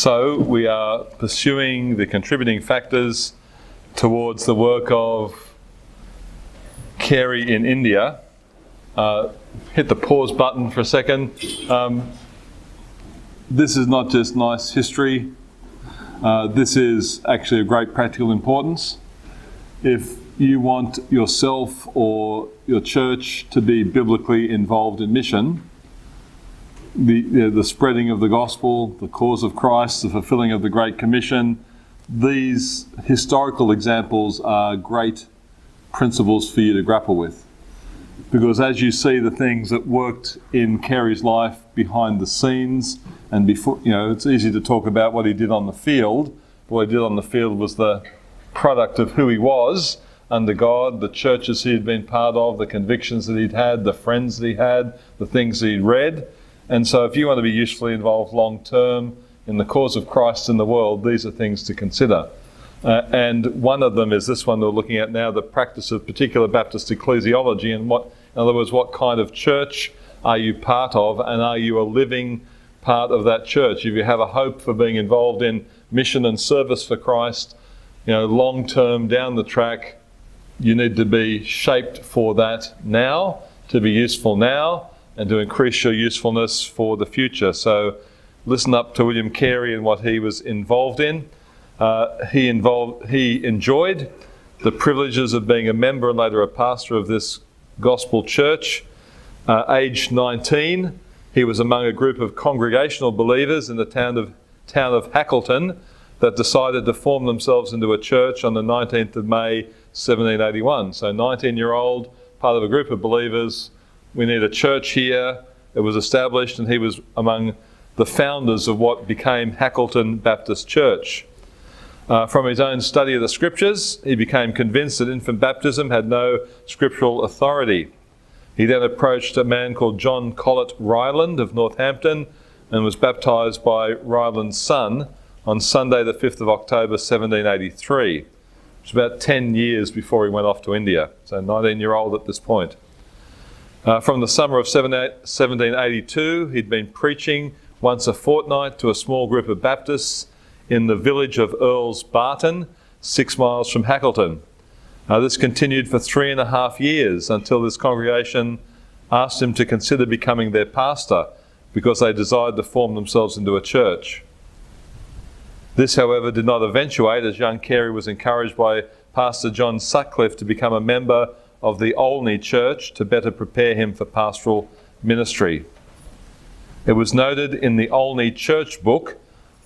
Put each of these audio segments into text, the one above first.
So we are pursuing the contributing factors towards the work of Carey in India. Hit the pause button for a second. This is not just nice history. This is actually of great practical importance. If you want yourself or your church to be biblically involved in mission, the spreading of the gospel, the cause of Christ, the fulfilling of the Great Commission, these historical examples are great principles for you to grapple with. Because as you see the things that worked in Carey's life behind the scenes, and before, it's easy to talk about what he did on the field. What he did on the field was the product of who he was under God, the churches he'd been part of, the convictions that he'd had, the friends that he had, the things that he'd read. And so if you want to be usefully involved long term in the cause of Christ in the world, these are things to consider. And one of them is this one we're looking at now, the practice of particular Baptist ecclesiology, and in other words, what kind of church are you part of, and are you a living part of that church? If you have a hope for being involved in mission and service for Christ, long term down the track, you need to be shaped for that now, to be useful now, and to increase your usefulness for the future. So listen up to William Carey and what he was involved in. He enjoyed the privileges of being a member and later a pastor of this gospel church. Aged 19, he was among a group of congregational believers in the town of Hackleton that decided to form themselves into a church on the 19th of May 1781. So 19-year-old, part of a group of believers. We need a church here. It was established, and he was among the founders of what became Hackleton Baptist Church. From his own study of the scriptures, he became convinced that infant baptism had no scriptural authority. He then approached a man called John Collett Ryland of Northampton and was baptised by Ryland's son on Sunday the 5th of October 1783, which was about 10 years before he went off to India. So 19-year-old at this point. From the summer of 1782, he'd been preaching once a fortnight to a small group of Baptists in the village of Earls Barton, 6 miles from Hackleton. This continued for 3.5 years until this congregation asked him to consider becoming their pastor because they desired to form themselves into a church. This, however, did not eventuate, as young Kerry was encouraged by Pastor John Sutcliffe to become a member of the Olney Church to better prepare him for pastoral ministry. It was noted in the Olney Church book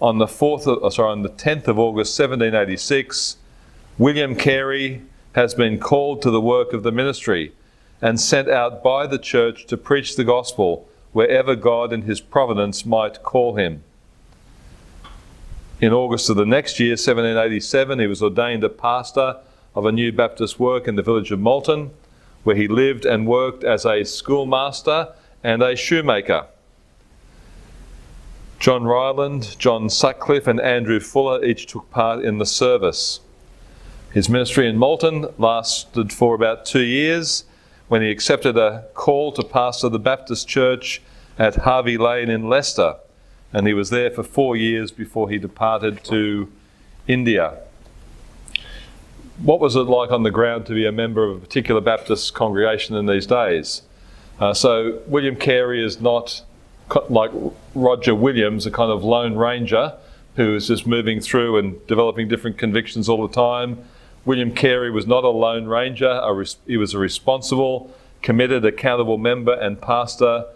on the 10th of August 1786, William Carey has been called to the work of the ministry and sent out by the church to preach the gospel wherever God in his providence might call him. In August of the next year, 1787, he was ordained a pastor of a new Baptist work in the village of Malton, where he lived and worked as a schoolmaster and a shoemaker. John Ryland, John Sutcliffe and Andrew Fuller each took part in the service. His ministry in Malton lasted for about 2 years when he accepted a call to pastor the Baptist church at Harvey Lane in Leicester, and he was there for 4 years before he departed to India. What was it like on the ground to be a member of a particular Baptist congregation in these days? So William Carey is not like Roger Williams, a kind of lone ranger who is just moving through and developing different convictions all the time. William Carey was not a lone ranger. He was a responsible, committed, accountable member and pastor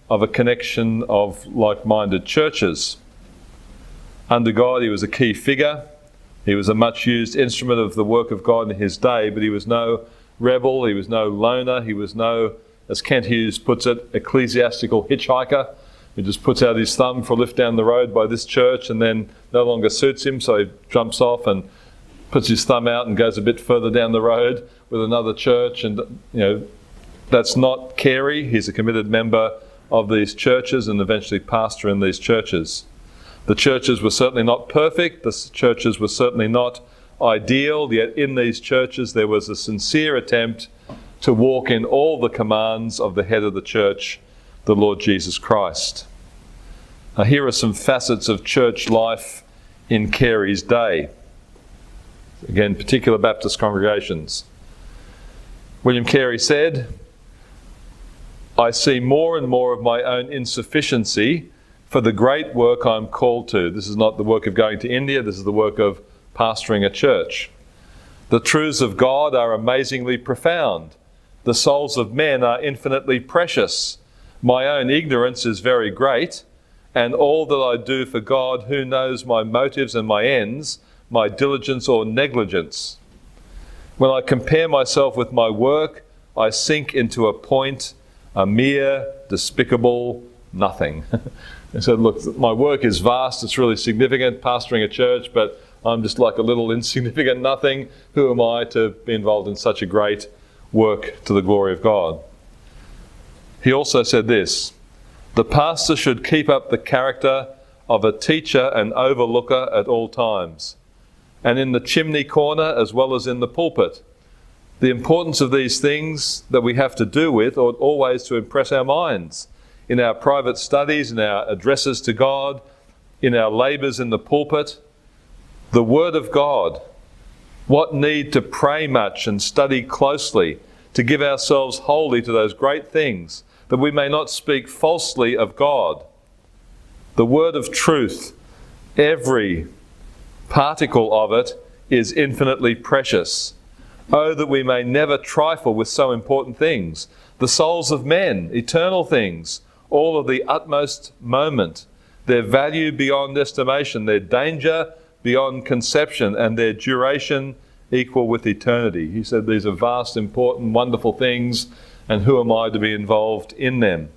of a connection of like-minded churches. Under God, he was a key figure. He was a much-used instrument of the work of God in his day, but he was no rebel, he was no loner, he was no, as Kent Hughes puts it, ecclesiastical hitchhiker who just puts out his thumb for a lift down the road by this church and then no longer suits him, so he jumps off and puts his thumb out and goes a bit further down the road with another church. And that's not Carey. He's a committed member of these churches and eventually pastor in these churches. The churches were certainly not perfect. The churches were certainly not ideal. Yet in these churches there was a sincere attempt to walk in all the commands of the head of the church, the Lord Jesus Christ. Here are some facets of church life in Carey's day. Again, particular Baptist congregations. William Carey said, "I see more and more of my own insufficiency for the great work I'm called to." This is not the work of going to India, this is the work of pastoring a church. "The truths of God are amazingly profound. The souls of men are infinitely precious. My own ignorance is very great, and all that I do for God, who knows my motives and my ends, my diligence or negligence. When I compare myself with my work, I sink into a point, a mere despicable nothing." He said, look, my work is vast, it's really significant, pastoring a church, but I'm just like a little insignificant nothing. Who am I to be involved in such a great work to the glory of God? He also said this, "The pastor should keep up the character of a teacher and overlooker at all times, and in the chimney corner as well as in the pulpit. The importance of these things that we have to do with ought always to impress our minds, in our private studies, in our addresses to God, in our labours in the pulpit. The Word of God, what need to pray much and study closely, to give ourselves wholly to those great things, that we may not speak falsely of God. The word of truth, every particle of it is infinitely precious. Oh, that we may never trifle with so important things. The souls of men, eternal things, all of the utmost moment, their value beyond estimation, their danger beyond conception, and their duration equal with eternity." He said these are vast, important, wonderful things, and who am I to be involved in them?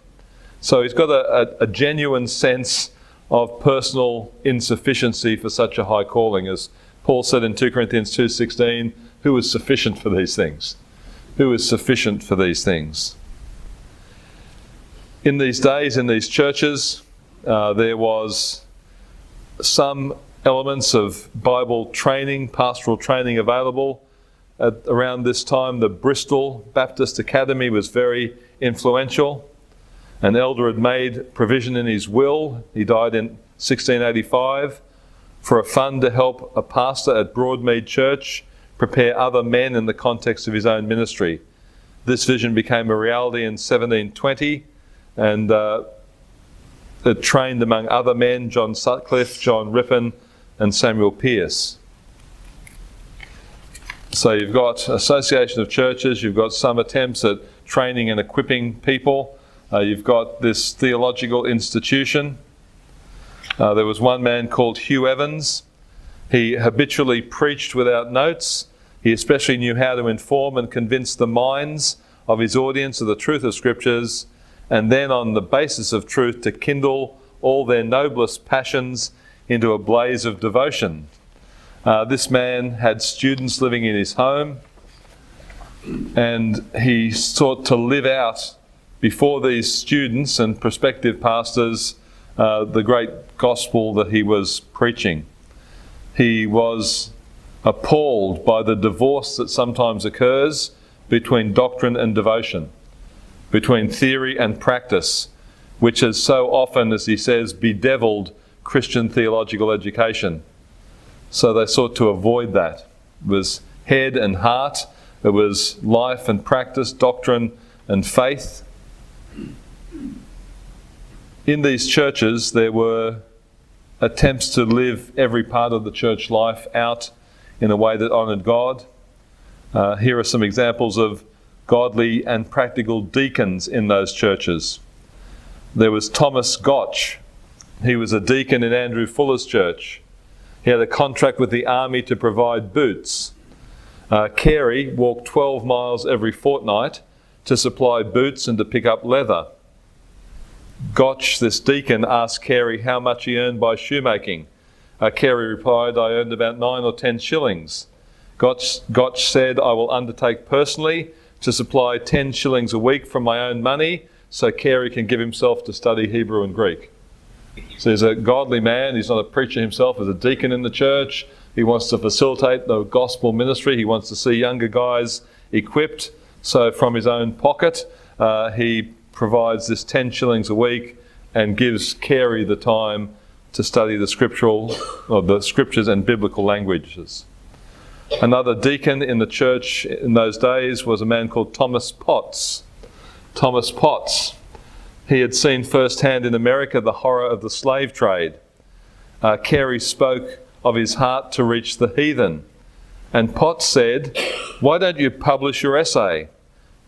So he's got a genuine sense of personal insufficiency for such a high calling. As Paul said in 2 Corinthians 2:16, who is sufficient for these things? Who is sufficient for these things? In these days, in these churches, there was some elements of Bible training, pastoral training available. Around this time, the Bristol Baptist Academy was very influential. An elder had made provision in his will, he died in 1685, for a fund to help a pastor at Broadmead Church prepare other men in the context of his own ministry. This vision became a reality in 1720, and it trained among other men John Sutcliffe, John Rippon, and Samuel Pearce. So you've got association of churches, you've got some attempts at training and equipping people, you've got this theological institution. There was one man called Hugh Evans. He habitually preached without notes. He especially knew how to inform and convince the minds of his audience of the truth of Scriptures, and then on the basis of truth to kindle all their noblest passions into a blaze of devotion. This man had students living in his home, and he sought to live out before these students and prospective pastors the great gospel that he was preaching. He was appalled by the divorce that sometimes occurs between doctrine and devotion, between theory and practice, which has so often, as he says, bedeviled Christian theological education. So they sought to avoid that. It was head and heart, it was life and practice, doctrine and faith. In these churches, there were attempts to live every part of the church life out in a way that honoured God. Here are some examples of godly and practical deacons in those churches. There was Thomas Gotch. He was a deacon in Andrew Fuller's church. He had a contract with the army to provide boots. Carey walked 12 miles every fortnight to supply boots and to pick up leather. Gotch, this deacon, asked Carey how much he earned by shoemaking. Carey replied, "I earned about 9 or 10 shillings. Gotch said, "I will undertake personally to supply 10 shillings a week from my own money so Carey can give himself to study Hebrew and Greek." So he's a godly man, he's not a preacher himself, as a deacon in the church. He wants to facilitate the gospel ministry, he wants to see younger guys equipped. So from his own pocket, he provides this 10 shillings a week and gives Carey the time to study the scriptures and biblical languages. Another deacon in the church in those days was a man called Thomas Potts. Thomas Potts. He had seen firsthand in America the horror of the slave trade. Carey spoke of his heart to reach the heathen. And Potts said, "Why don't you publish your essay?"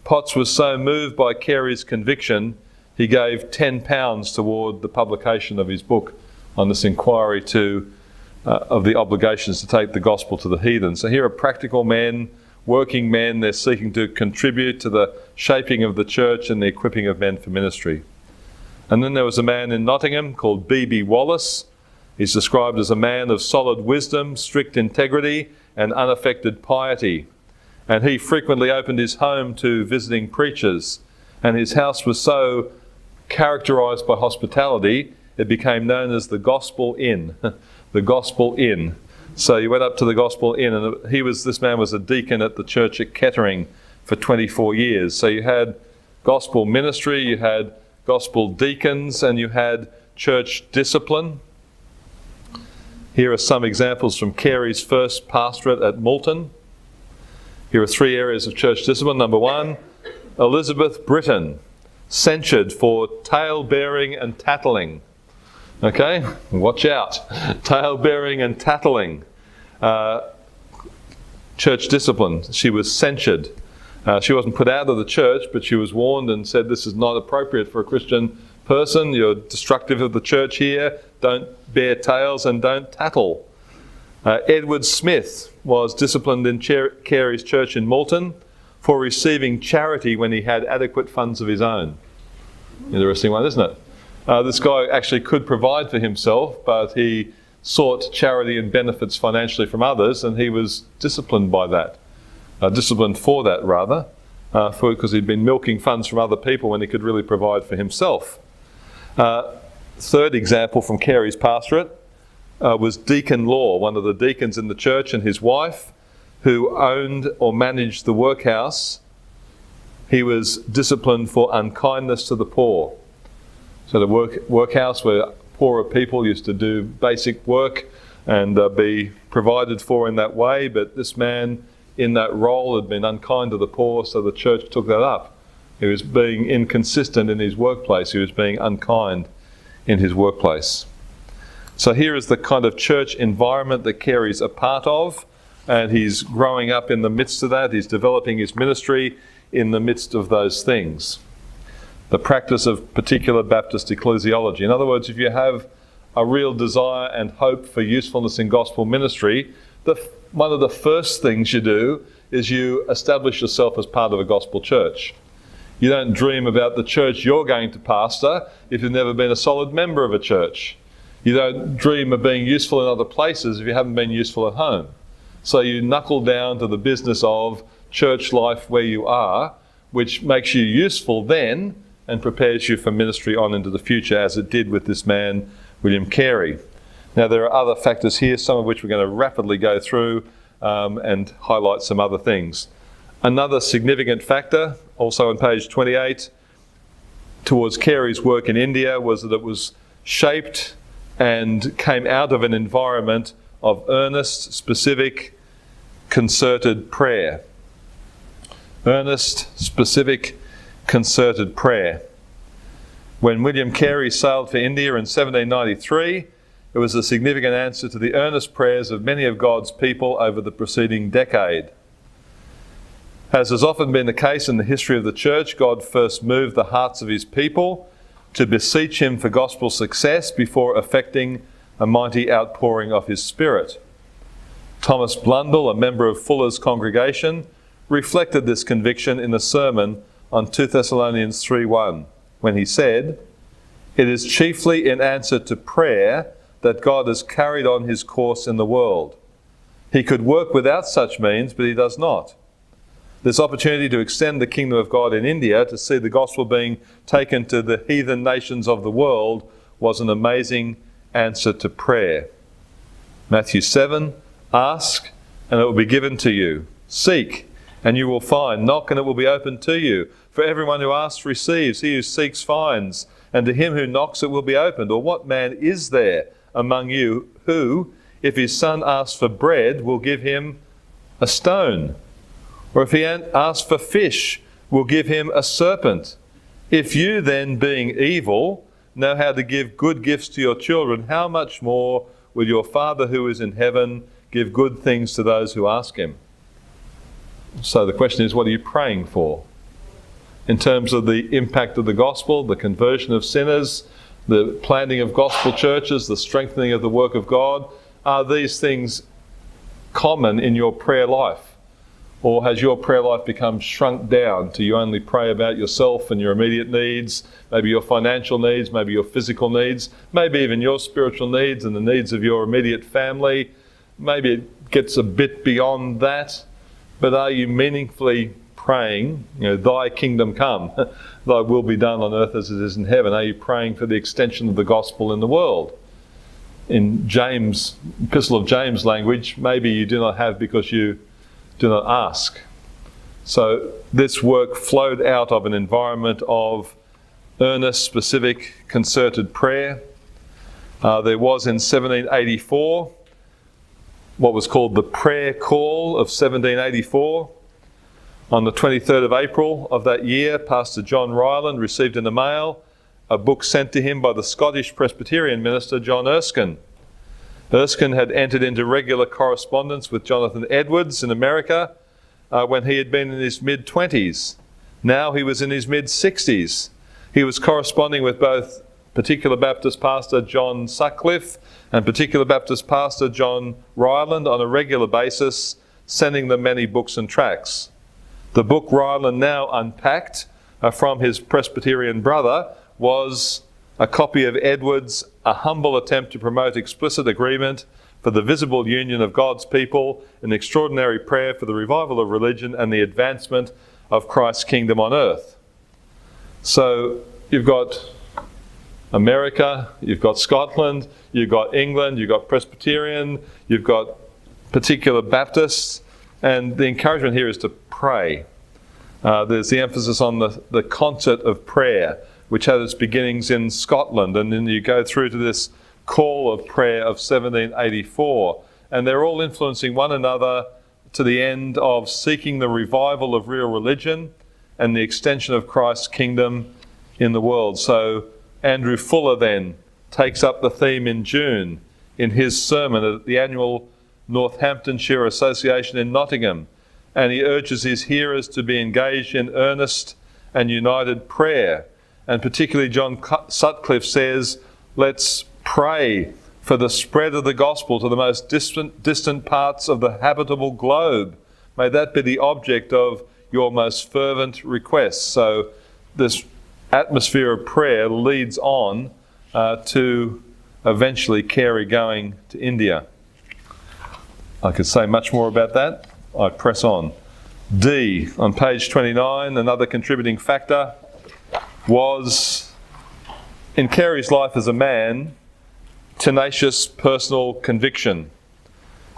Potts was so moved by Carey's conviction, he gave £10 toward the publication of his book on this inquiry of the obligations to take the gospel to the heathen. So here are practical men, working men. They're seeking to contribute to the shaping of the church and the equipping of men for ministry. And then there was a man in Nottingham called B.B. Wallace. He's described as a man of solid wisdom, strict integrity, and unaffected piety. And he frequently opened his home to visiting preachers. And his house was so characterised by hospitality, it became known as the Gospel Inn. The Gospel Inn. So you went up to the Gospel Inn, and this man was a deacon at the church at Kettering for 24 years. So you had gospel ministry, you had gospel deacons, and you had church discipline. Here are some examples from Carey's first pastorate at Moulton. Here are 3 areas of church discipline. Number 1, Elizabeth Britton, censured for tale-bearing and tattling. Okay, watch out. Tale-bearing and tattling. Church discipline. She was censured. She wasn't put out of the church, but she was warned and said, this is not appropriate for a Christian person. You're destructive of the church here. Don't bear tales and don't tattle. Edward Smith was disciplined in Carey's church in Moulton for receiving charity when he had adequate funds of his own. Interesting one, isn't it? This guy actually could provide for himself, but he sought charity and benefits financially from others, and he was disciplined by that. Disciplined for that, rather, because he'd been milking funds from other people when he could really provide for himself. Third example from Carey's pastorate was Deacon Law, one of the deacons in the church, and his wife, who owned or managed the workhouse. He was disciplined for unkindness to the poor. So the workhouse where poorer people used to do basic work and be provided for in that way, but this man in that role had been unkind to the poor, so the church took that up. He was being inconsistent in his workplace. He was being unkind in his workplace. So here is the kind of church environment that Carey's a part of, and he's growing up in the midst of that. He's developing his ministry in the midst of those things. The practice of particular Baptist ecclesiology. In other words, if you have a real desire and hope for usefulness in gospel ministry, one of the first things you do is you establish yourself as part of a gospel church. You don't dream about the church you're going to pastor if you've never been a solid member of a church. You don't dream of being useful in other places if you haven't been useful at home. So you knuckle down to the business of church life where you are, which makes you useful then and prepares you for ministry on into the future, as it did with this man, William Carey. Now, there are other factors here, some of which we're going to rapidly go through and highlight some other things. Another significant factor, also on page 28, towards Carey's work in India was that it was shaped and came out of an environment of earnest, specific, concerted prayer. Earnest, specific, concerted prayer. When William Carey sailed for India in 1793, it was a significant answer to the earnest prayers of many of God's people over the preceding decade. As has often been the case in the history of the church, God first moved the hearts of his people to beseech him for gospel success before effecting a mighty outpouring of his Spirit. Thomas Blundell, a member of Fuller's congregation, reflected this conviction in a sermon on 2 Thessalonians 3:1, when he said, "It is chiefly in answer to prayer that God has carried on his course in the world. He could work without such means, but he does not. This opportunity to extend the kingdom of God in India, to see the gospel being taken to the heathen nations of the world, was an amazing answer to prayer." Matthew 7, "Ask, and it will be given to you. Seek, and you will find. Knock, and it will be opened to you. For everyone who asks receives. He who seeks finds. And to him who knocks it will be opened. Or what man is there among you who, if his son asks for bread, will give him a stone? Or if he asks for fish, will give him a serpent? If you then, being evil, know how to give good gifts to your children, how much more will your Father who is in heaven give good things to those who ask him? So the question is, what are you praying for? In terms of the impact of the gospel, the conversion of sinners, the planting of gospel churches, the strengthening of the work of God, are these things common in your prayer life? Or has your prayer life become shrunk down to you only pray about yourself and your immediate needs, maybe your financial needs, maybe your physical needs, maybe even your spiritual needs and the needs of your immediate family? Maybe it gets a bit beyond that, but are you meaningfully praying, thy kingdom come, thy will be done on earth as it is in heaven? Are you praying for the extension of the gospel in the world? In James, Epistle of James language, maybe you do not have because you do not ask. So this work flowed out of an environment of earnest, specific, concerted prayer. There was in 1784 what was called the Prayer Call of 1784. On the 23rd of April of that year, Pastor John Ryland received in the mail a book sent to him by the Scottish Presbyterian minister John Erskine. Erskine had entered into regular correspondence with Jonathan Edwards in America when he had been in his mid-20s. Now he was in his mid-60s. He was corresponding with both particular Baptist pastor John Sutcliffe and particular Baptist pastor John Ryland on a regular basis, sending them many books and tracts. The book Ryland now unpacked from his Presbyterian brother was a copy of Edwards' A Humble Attempt to Promote Explicit Agreement for the Visible Union of God's People, an Extraordinary Prayer for the Revival of Religion and the Advancement of Christ's Kingdom on Earth. So you've got America, you've got Scotland, you've got England, you've got Presbyterian, you've got particular Baptists, and the encouragement here is to pray. There's the emphasis on the concert of prayer, which had its beginnings in Scotland, and then you go through to this call of prayer of 1784, and they're all influencing one another to the end of seeking the revival of real religion and the extension of Christ's kingdom in the world. So Andrew Fuller then takes up the theme in June in his sermon at the annual Northamptonshire Association in Nottingham, and he urges his hearers to be engaged in earnest and united prayer. And particularly John Sutcliffe says, let's pray for the spread of the gospel to the most distant parts of the habitable globe. May that be the object of your most fervent requests. So this atmosphere of prayer leads on to eventually Carey going to India. I could say much more about that. I press on. D, on page 29, another contributing factor was, in Carey's life as a man, tenacious personal conviction.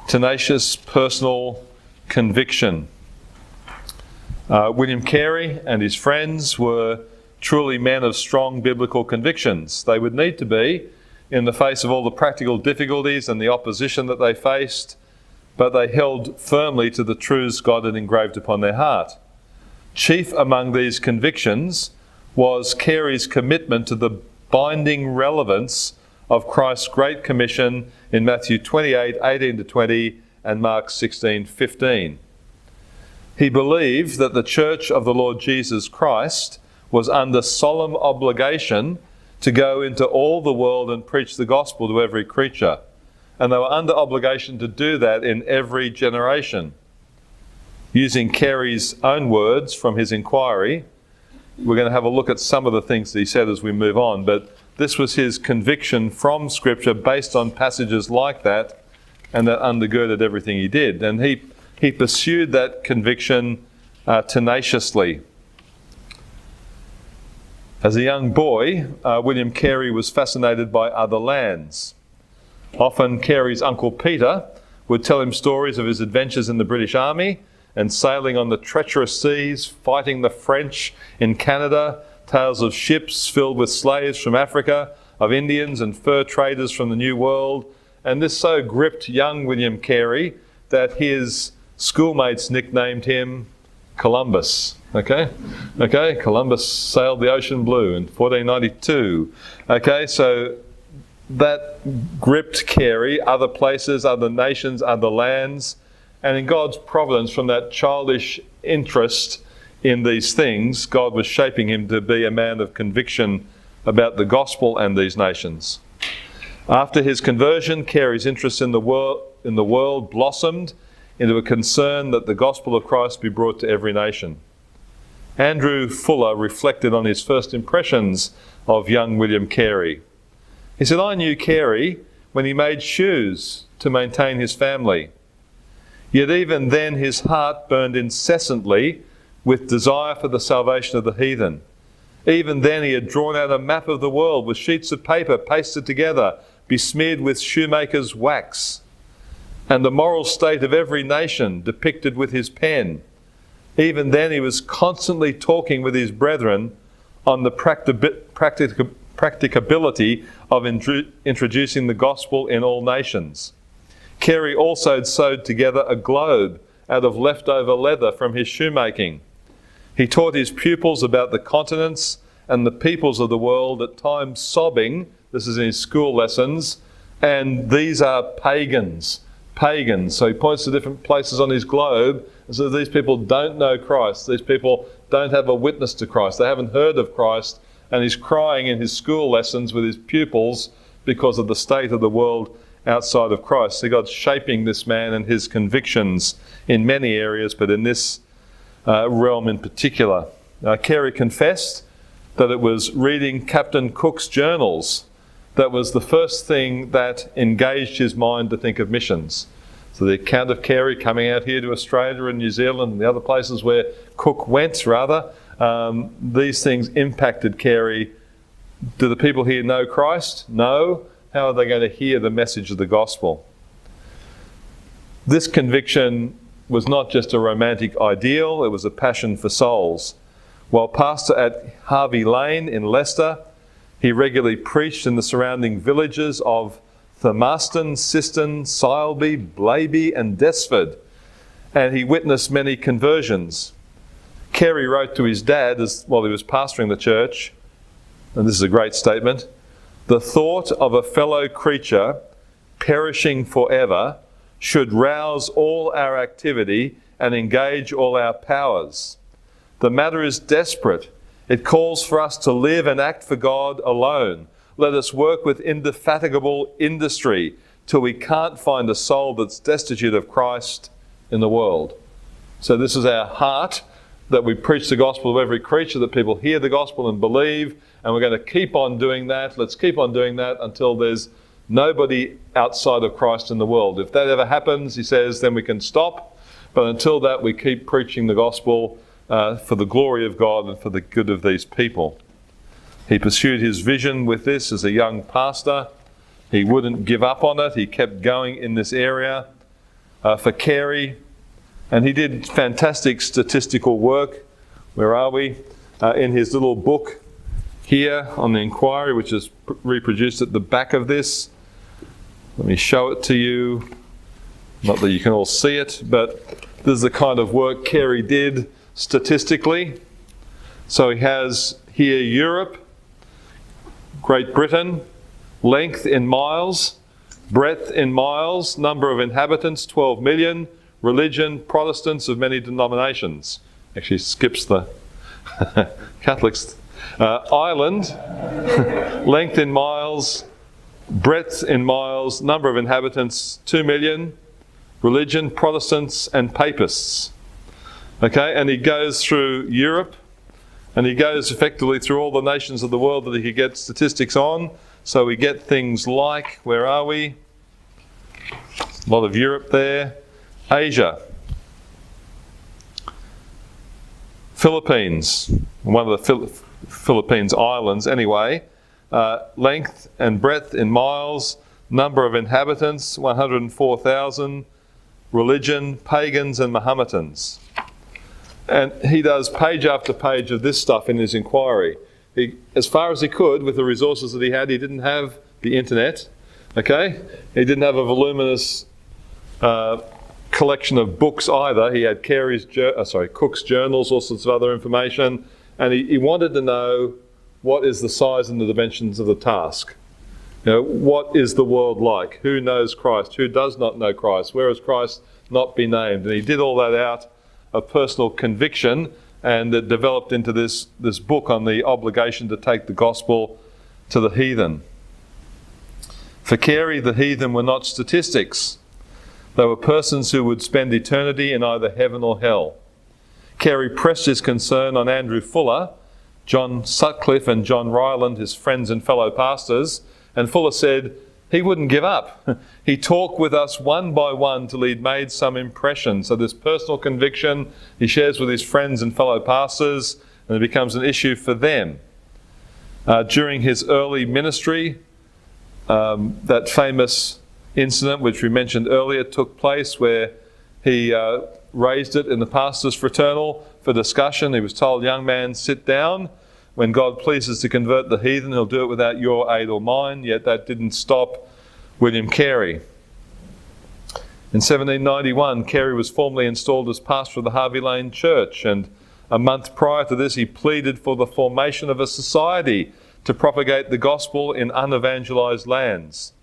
Tenacious personal conviction. William Carey and his friends were truly men of strong biblical convictions. They would need to be in the face of all the practical difficulties and the opposition that they faced, but they held firmly to the truths God had engraved upon their heart. Chief among these convictions was Carey's commitment to the binding relevance of Christ's Great Commission in Matthew 28, 18-20 and Mark 16, 15. He believed that the Church of the Lord Jesus Christ was under solemn obligation to go into all the world and preach the gospel to every creature. And they were under obligation to do that in every generation. Using Carey's own words from his inquiry, we're going to have a look at some of the things that he said as we move on, but this was his conviction from Scripture based on passages like that, and that undergirded everything he did. And he pursued that conviction tenaciously. As a young boy, William Carey was fascinated by other lands. Often Carey's uncle Peter would tell him stories of his adventures in the British Army and sailing on the treacherous seas, fighting the French in Canada, tales of ships filled with slaves from Africa, of Indians and fur traders from the New World. And this so gripped young William Carey that his schoolmates nicknamed him Columbus. Okay, Columbus sailed the ocean blue in 1492. Okay, so that gripped Carey, other places, other nations, other lands, and in God's providence, from that childish interest in these things, God was shaping him to be a man of conviction about the gospel and these nations. After his conversion, Carey's interest in the world blossomed into a concern that the gospel of Christ be brought to every nation. Andrew Fuller reflected on his first impressions of young William Carey. He said, "I knew Carey when he made shoes to maintain his family. Yet even then his heart burned incessantly with desire for the salvation of the heathen. Even then he had drawn out a map of the world with sheets of paper pasted together, besmeared with shoemaker's wax, and the moral state of every nation depicted with his pen. Even then he was constantly talking with his brethren on the practicability of introducing the gospel in all nations. Carey also had sewed together a globe out of leftover leather from his shoemaking. He taught his pupils about the continents and the peoples of the world, at times sobbing, this is in his school lessons, and these are pagans. So he points to different places on his globe and says these people don't know Christ. These people don't have a witness to Christ. They haven't heard of Christ. And he's crying in his school lessons with his pupils because of the state of the world outside of Christ. So God's shaping this man and his convictions in many areas, but in this realm in particular. Carey confessed that it was reading Captain Cook's journals that was the first thing that engaged his mind to think of missions. So the account of Carey coming out here to Australia and New Zealand and the other places where Cook went, these things impacted Carey. Do the people here know Christ? No. How are they going to hear the message of the gospel? This conviction was not just a romantic ideal, it was a passion for souls. While pastor at Harvey Lane in Leicester, he regularly preached in the surrounding villages of Thurmaston, Siston, Sileby, Blaby and Desford, and he witnessed many conversions. Carey wrote to his dad while he was pastoring the church, and this is a great statement, "The thought of a fellow creature perishing forever should rouse all our activity and engage all our powers. The matter is desperate. It calls for us to live and act for God alone. Let us work with indefatigable industry till we can't find a soul that's destitute of Christ in the world." So this is our heart, that we preach the gospel of every creature, that people hear the gospel and believe, and we're going to keep on doing that. Let's keep on doing that until there's nobody outside of Christ in the world. If that ever happens, he says, then we can stop. But until that, we keep preaching the gospel for the glory of God and for the good of these people. He pursued his vision with this as a young pastor. He wouldn't give up on it. He kept going in this area for Kerry. And he did fantastic statistical work. Where are we? In his little book here on the inquiry, which is reproduced at the back of this. Let me show it to you. Not that you can all see it, but this is the kind of work Carey did statistically. So he has here Europe, Great Britain, length in miles, breadth in miles, number of inhabitants 12 million, religion, Protestants of many denominations. Actually skips the Catholics. Ireland, length in miles, breadth in miles, number of inhabitants 2 million, religion, Protestants and Papists. Okay, and he goes through Europe, and he goes effectively through all the nations of the world that he could get statistics on. So we get things like, where are we? A lot of Europe there. Asia. Philippines, one of the Philippines islands anyway. Length and breadth in miles, number of inhabitants 104,000, religion, pagans and Mohammedans. And he does page after page of this stuff in his inquiry. as far as he could, with the resources that he had, he didn't have the internet, okay? He didn't have a voluminous collection of books either. He had Cook's journals, all sorts of other information, and he wanted to know what is the size and the dimensions of the task. What is the world like? Who knows Christ? Who does not know Christ? Where has Christ not been named? And he did all that out of personal conviction, and it developed into this book on the obligation to take the gospel to the heathen. For Carey, the heathen were not statistics. They were persons who would spend eternity in either heaven or hell. Carey pressed his concern on Andrew Fuller, John Sutcliffe and John Ryland, his friends and fellow pastors, and Fuller said he wouldn't give up. He talked with us one by one till he'd made some impression. So this personal conviction he shares with his friends and fellow pastors, and it becomes an issue for them. During his early ministry, that famous incident which we mentioned earlier took place, where he raised it in the pastors' fraternal for discussion. He was told, "Young man, sit down. When God pleases to convert the heathen, he'll do it without your aid or mine." Yet that didn't stop William Carey. In 1791, Carey was formally installed as pastor of the Harvey Lane Church, and a month prior to this he pleaded for the formation of a society to propagate the gospel in unevangelised lands.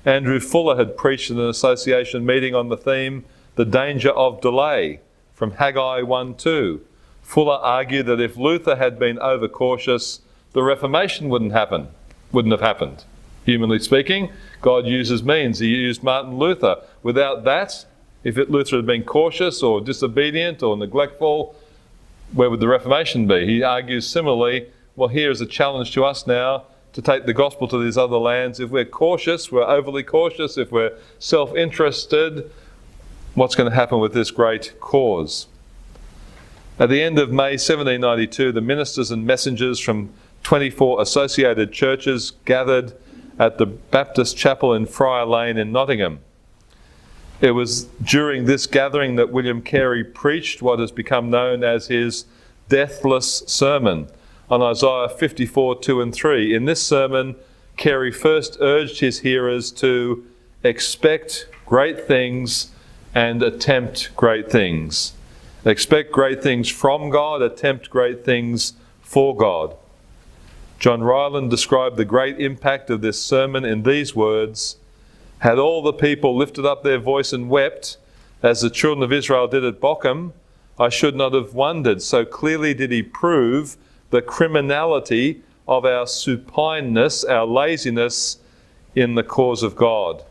Andrew Fuller had preached at an association meeting on the theme, "The Danger of Delay," from Haggai 1:2. Fuller argued that if Luther had been overcautious, the Reformation wouldn't have happened. Humanly speaking, God uses means. He used Martin Luther. Without that, if Luther had been cautious or disobedient or neglectful, where would the Reformation be? He argues similarly, well, here is a challenge to us now to take the gospel to these other lands. If we're cautious, we're overly cautious, if we're self-interested, what's going to happen with this great cause? At the end of May 1792, the ministers and messengers from 24 associated churches gathered at the Baptist Chapel in Friar Lane in Nottingham. It was during this gathering that William Carey preached what has become known as his deathless sermon on Isaiah 54:2 and 3. In this sermon, Carey first urged his hearers to expect great things and attempt great things. Expect great things from God, attempt great things for God. John Ryland described the great impact of this sermon in these words: "Had all the people lifted up their voice and wept, as the children of Israel did at Bochum, I should not have wondered. So clearly did he prove the criminality of our supineness, our laziness in the cause of God."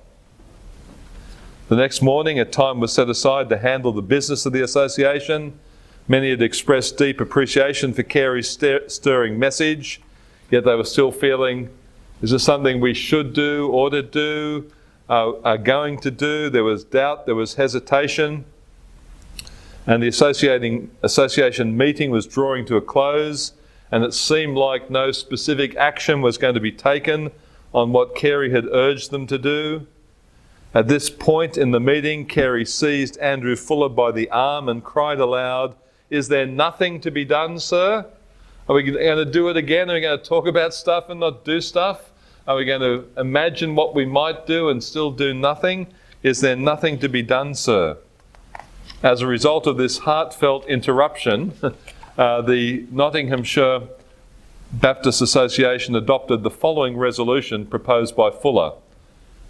The next morning, a time was set aside to handle the business of the association. Many had expressed deep appreciation for Carey's stirring message, yet they were still feeling, is this something we should do, ought to do, are going to do? There was doubt, there was hesitation. And the association meeting was drawing to a close, and it seemed like no specific action was going to be taken on what Carey had urged them to do. At this point in the meeting, Carey seized Andrew Fuller by the arm and cried aloud, "Is there nothing to be done, sir? Are we going to do it again? Are we going to talk about stuff and not do stuff? Are we going to imagine what we might do and still do nothing? Is there nothing to be done, sir?" As a result of this heartfelt interruption, the Nottinghamshire Baptist Association adopted the following resolution proposed by Fuller.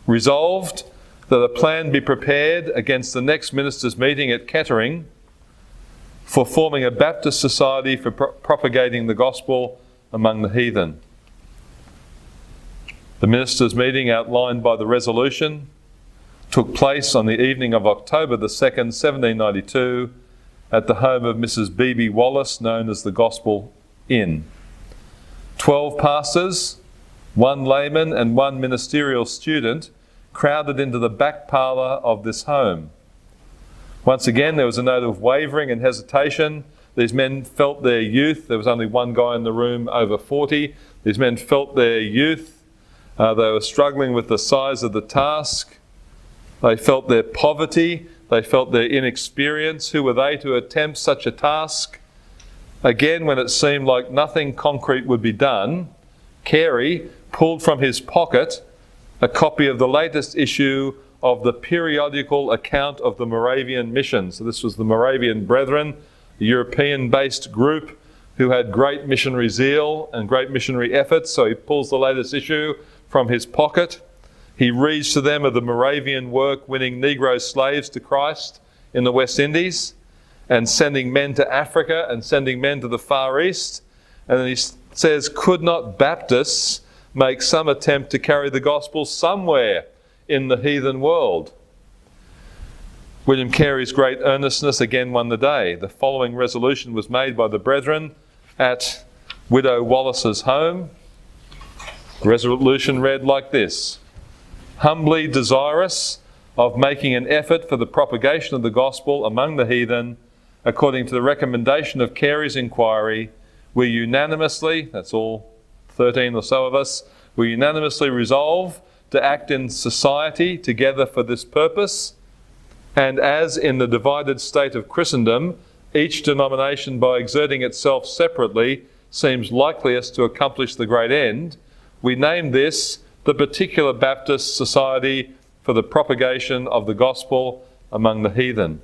Resolved that a plan be prepared against the next ministers' meeting at Kettering for forming a Baptist society for propagating the gospel among the heathen. The ministers' meeting outlined by the resolution took place on the evening of October the 2nd, 1792, at the home of Mrs. B.B. Wallace, known as the Gospel Inn. 12 pastors, 1 layman and 1 ministerial student crowded into the back parlour of this home. Once again, there was a note of wavering and hesitation. These men felt their youth. There was only one guy in the room over 40. These men felt their youth. They were struggling with the size of the task. They felt their poverty. They felt their inexperience. Who were they to attempt such a task? Again, when it seemed like nothing concrete would be done, Carey pulled from his pocket a copy of the latest issue of the periodical account of the Moravian mission. So this was the Moravian Brethren, a European-based group who had great missionary zeal and great missionary efforts. So he pulls the latest issue from his pocket. He reads to them of the Moravian work winning Negro slaves to Christ in the West Indies and sending men to Africa and sending men to the Far East. And then he says, could not Baptists make some attempt to carry the gospel somewhere in the heathen world? William Carey's great earnestness again won the day. The following resolution was made by the brethren at Widow Wallace's home. The resolution read like this: humbly desirous of making an effort for the propagation of the gospel among the heathen, according to the recommendation of Carey's inquiry, we unanimously, that's all 13 or so of us, we unanimously resolve to act in society together for this purpose, and as in the divided state of Christendom, each denomination by exerting itself separately seems likeliest to accomplish the great end, we name this the Particular Baptist Society for the Propagation of the Gospel among the Heathen.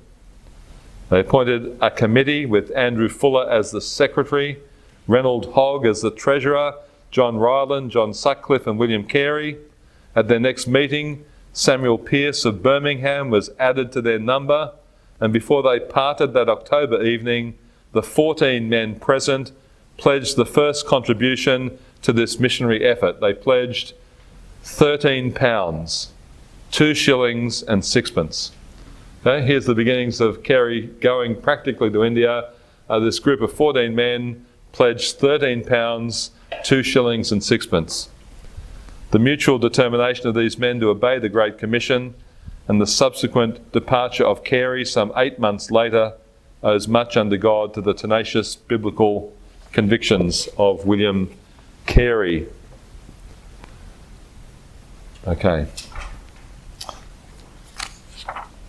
They appointed a committee with Andrew Fuller as the secretary, Reynold Hogg as the treasurer, John Ryland, John Sutcliffe and William Carey. At their next meeting, Samuel Pearce of Birmingham was added to their number, and before they parted that October evening, the 14 men present pledged the first contribution to this missionary effort. They pledged £13, 2 shillings and 6pence. Okay, here's the beginnings of Kerry going practically to India. This group of 14 men pledged £13, 2 shillings and 6pence. The mutual determination of these men to obey the Great Commission and the subsequent departure of Carey some 8 months later owes much under God to the tenacious biblical convictions of William Carey. Okay.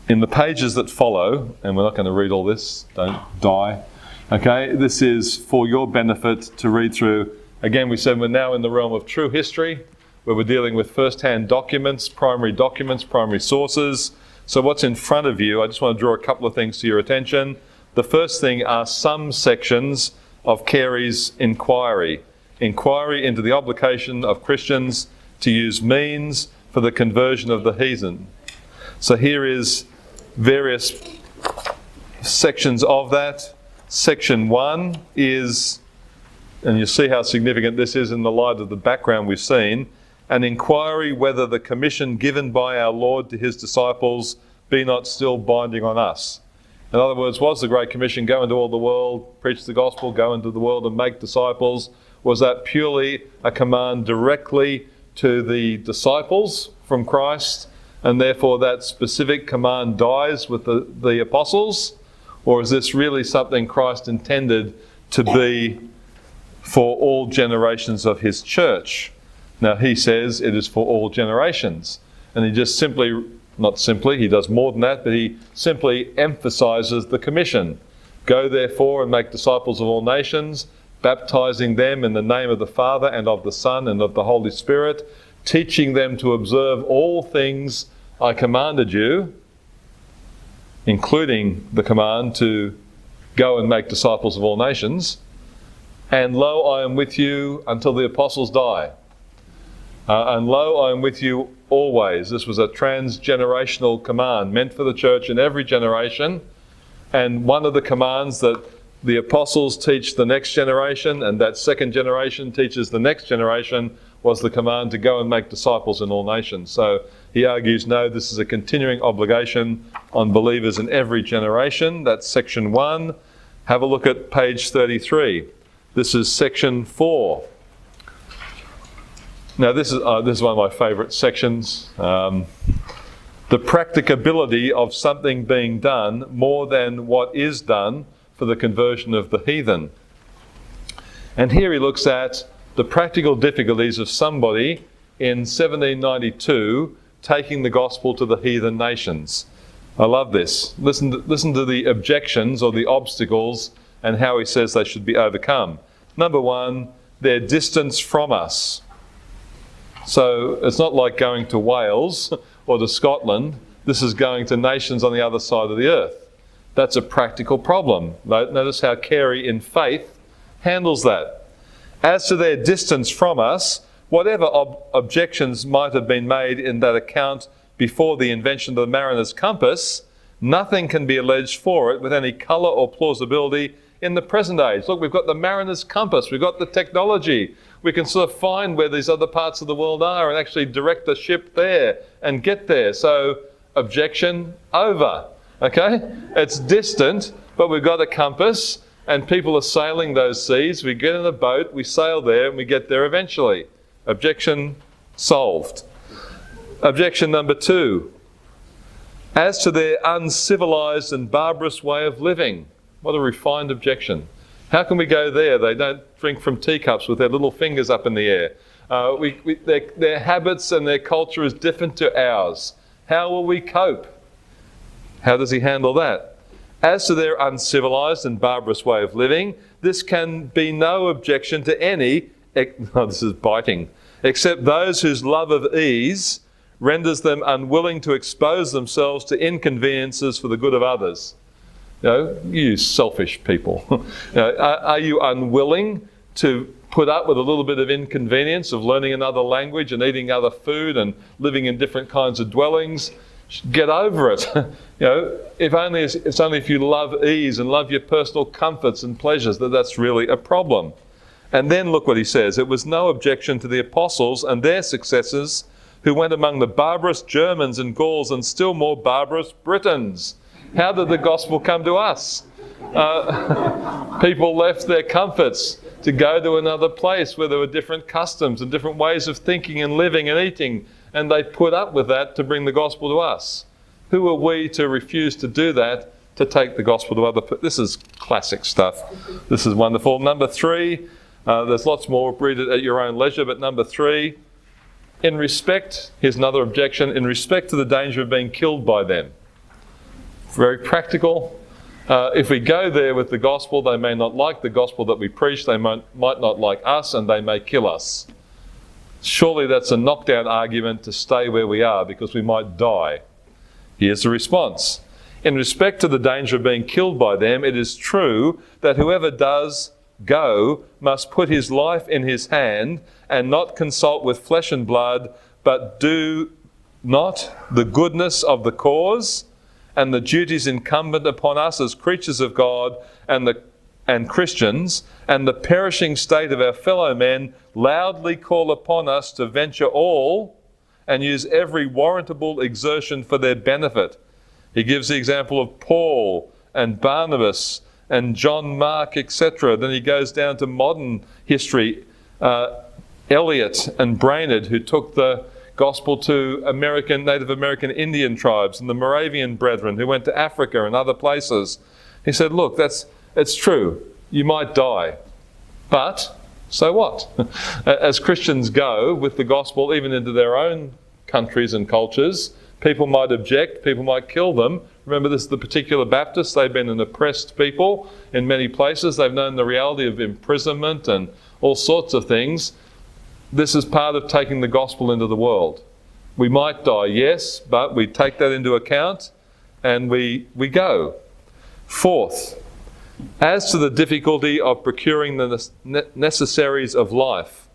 In the pages that follow, and we're not going to read all this, don't die. Okay, this is for your benefit to read through. Again, we said we're now in the realm of true history, where we're dealing with first-hand documents, primary sources. So what's in front of you, I just want to draw a couple of things to your attention. The first thing are some sections of Carey's inquiry into the obligation of Christians to use means for the conversion of the heathen. So here is various sections of that. Section 1 is, and you see how significant this is in the light of the background we've seen, an inquiry whether the commission given by our Lord to his disciples be not still binding on us. In other words, was the Great Commission go into all the world, preach the gospel, go into the world and make disciples? Was that purely a command directly to the disciples from Christ, and therefore that specific command dies with the apostles? Or is this really something Christ intended to be for all generations of his church? Now he says it is for all generations. And he just he does more than that, but he simply emphasizes the commission. Go therefore and make disciples of all nations, baptizing them in the name of the Father and of the Son and of the Holy Spirit, teaching them to observe all things I commanded you, including the command to go and make disciples of all nations. And lo, I am with you until the apostles die. And lo, I am with you always. This was a transgenerational command meant for the church in every generation. And one of the commands that the apostles teach the next generation, and that second generation teaches the next generation, was the command to go and make disciples in all nations. So he argues, no, this is a continuing obligation on believers in every generation. That's section 1. Have a look at page 33. This is section 4. Now this is one of my favourite sections. The practicability of something being done more than what is done for the conversion of the heathen. And here he looks at the practical difficulties of somebody in 1792 taking the gospel to the heathen nations. I love this. Listen to the objections or the obstacles and how he says they should be overcome. Number one, their distance from us. So it's not like going to Wales or to Scotland. This is going to nations on the other side of the earth. That's a practical problem. Notice how Carey in faith handles that. As to their distance from us, whatever objections might have been made in that account before the invention of the mariner's compass, nothing can be alleged for it with any colour or plausibility in the present age. Look, we've got the mariner's compass, we've got the technology. We can sort of find where these other parts of the world are and actually direct the ship there and get there. So, objection over. Okay? It's distant, but we've got a compass and people are sailing those seas. We get in a boat, we sail there and we get there eventually. Objection solved. Objection number two. As to their uncivilized and barbarous way of living. What a refined objection. How can we go there? They don't drink from teacups with their little fingers up in the air. Their habits and their culture is different to ours. How will we cope? How does he handle that? As to their uncivilized and barbarous way of living, this can be no objection to any, this is biting, except those whose love of ease renders them unwilling to expose themselves to inconveniences for the good of others. You selfish people. Are you unwilling to put up with a little bit of inconvenience of learning another language and eating other food and living in different kinds of dwellings? Get over it. It's only if you love ease and love your personal comforts and pleasures that's really a problem. And then look what he says. It was no objection to the apostles and their successors who went among the barbarous Germans and Gauls and still more barbarous Britons. How did the gospel come to us? People left their comforts to go to another place where there were different customs and different ways of thinking and living and eating, and they put up with that to bring the gospel to us. Who are we to refuse to do that, to take the gospel to other people? This is classic stuff. This is wonderful. Number three, there's lots more, read it at your own leisure, but number three, here's another objection, in respect to the danger of being killed by them. Very practical. If we go there with the gospel, they may not like the gospel that we preach, they might not like us, and they may kill us. Surely that's a knockdown argument to stay where we are because we might die. Here's the response. In respect to the danger of being killed by them, it is true that whoever does go must put his life in his hand and not consult with flesh and blood, but do not the goodness of the cause and the duties incumbent upon us as creatures of God and Christians, and the perishing state of our fellow men loudly call upon us to venture all and use every warrantable exertion for their benefit. He gives the example of Paul and Barnabas and John Mark, etc. Then he goes down to modern history, Eliot and Brainerd, who took the gospel to Native American Indian tribes, and the Moravian brethren who went to Africa and other places. He said, look, it's true. You might die. But so what? As Christians go with the gospel even into their own countries and cultures, people might object, people might kill them. Remember, this is the particular Baptists. They've been an oppressed people in many places. They've known the reality of imprisonment and all sorts of things. This is part of taking the gospel into the world. We might die, yes, but we take that into account and we go. Fourth, as to the difficulty of procuring the necessaries of life,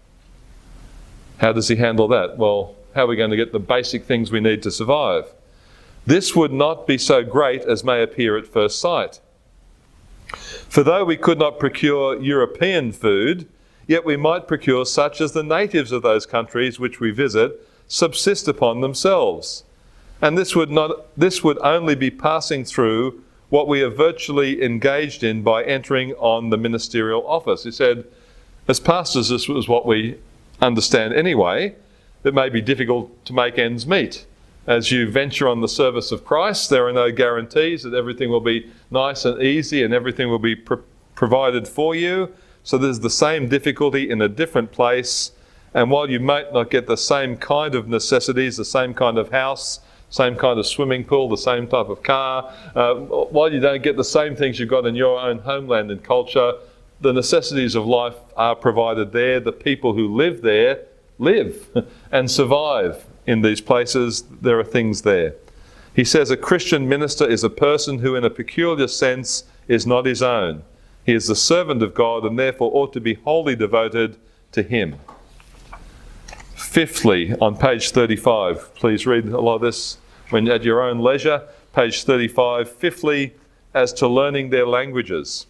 how does he handle that? Well, how are we going to get the basic things we need to survive? This would not be so great as may appear at first sight. For though we could not procure European food, yet we might procure such as the natives of those countries which we visit subsist upon themselves. And this would only be passing through what we are virtually engaged in by entering on the ministerial office. He said, as pastors, this was what we understand anyway. It may be difficult to make ends meet. As you venture on the service of Christ, there are no guarantees that everything will be nice and easy and everything will be provided for you. So there's the same difficulty in a different place. And while you might not get the same kind of necessities, the same kind of house, same kind of swimming pool, the same type of car. While you don't get the same things you've got in your own homeland and culture, the necessities of life are provided there. The people who live there live and survive in these places. There are things there. He says a Christian minister is a person who in a peculiar sense is not his own. He is the servant of God and therefore ought to be wholly devoted to him. Fifthly, on page 35, please read a lot of this when at your own leisure. Page 35. Fifthly, as to learning their languages.